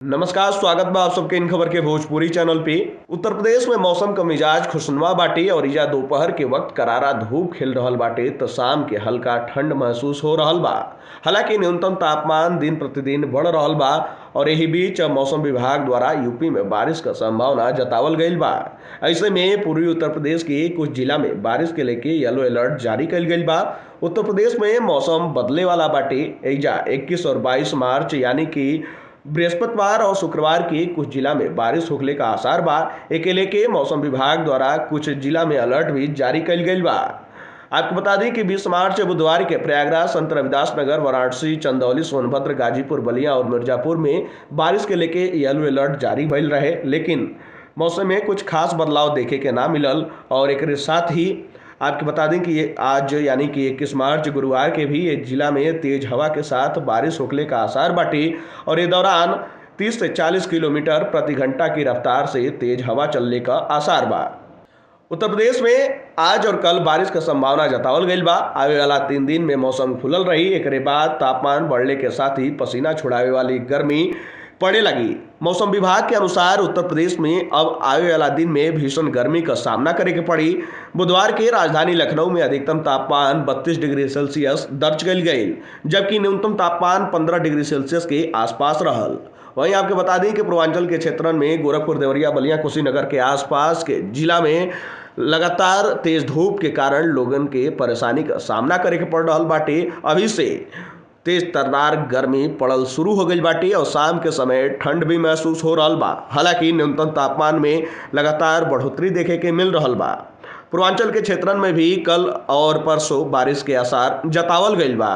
नमस्कार, स्वागत बा आप सबके इन खबर के भोजपुरी चैनल पे। उत्तर प्रदेश में मौसम का मिजाज खुशनुमा बाटे और इजा दोपहर के वक्त करारा धूप खिल रहल बाटे तो शाम के हल्का ठंड महसूस हो रहल बा। हालांकि न्यूनतम तापमान दिन प्रतिदिन बढ़ रहल बा और यही बीच अब मौसम विभाग द्वारा यूपी में बारिश का संभावना जतावल गईल बा। ऐसे में पूर्वी उत्तर प्रदेश के कुछ जिला में बारिश के लेके येलो अलर्ट जारी कईल गईल बा। उत्तर प्रदेश में मौसम बदले वाला बाटे। एजा 21 और 22 मार्च यानी कि बृहस्पतिवार और शुक्रवार के कुछ जिला में बारिश होखले का आसार बा। एके लेके मौसम विभाग द्वारा कुछ जिला में अलर्ट भी जारी कईल गईल बा। आपको बता दें कि 20 मार्च बुधवार के प्रयागराज, संत रविदास नगर, वाराणसी, चंदौली, सोनभद्र, गाजीपुर, बलिया और मिर्जापुर में बारिश के लेके येलो अलर्ट जारी भइल रहे, लेकिन मौसम में कुछ खास बदलाव देखे के ना मिलल। और एक साथ ही आपको बता दें कि ये आज यानी कि 21 मार्च गुरुवार के भी ये जिला में तेज हवा के साथ बारिश होखले का आसार बाटे और ये दौरान 30 से 40 किलोमीटर प्रति घंटा की रफ्तार से तेज हवा चलने का आसार बा। उत्तर प्रदेश में आज और कल बारिश का संभावना जतावल गईल बा। आवे वाला 3 दिन में मौसम खुलल रही। एकरे बाद तापमान बढ़ने के साथ ही पसीना छुड़ावे वाली गर्मी पड़े लगी। मौसम विभाग के अनुसार उत्तर प्रदेश में अब आवे वाला दिन में भीषण गर्मी का सामना करे के पड़ी। बुधवार के राजधानी लखनऊ में अधिकतम तापमान 32 डिग्री सेल्सियस दर्ज कईल गई, जबकि न्यूनतम तापमान 15 डिग्री सेल्सियस के आसपास रहल। वहीं आपको बता दें कि पूर्वांचल के क्षेत्रों में गोरखपुर, देवरिया, बलिया, कुशीनगर के आसपास के जिला में लगातार तेज धूप के कारण लोगन के परेशानी का सामना करे के पड़ रहल बाटे। अभी से तेज तर्रार गर्मी पड़ल शुरू हो गई बाटे और शाम के समय ठंड भी महसूस हो रहल बा। हालांकि न्यूनतम तापमान में लगातार बढ़ोतरी देखे के मिल रहल बा। पूर्वांचल के क्षेत्रन में भी कल और परसों बारिश के आसार जतावल गईल बा।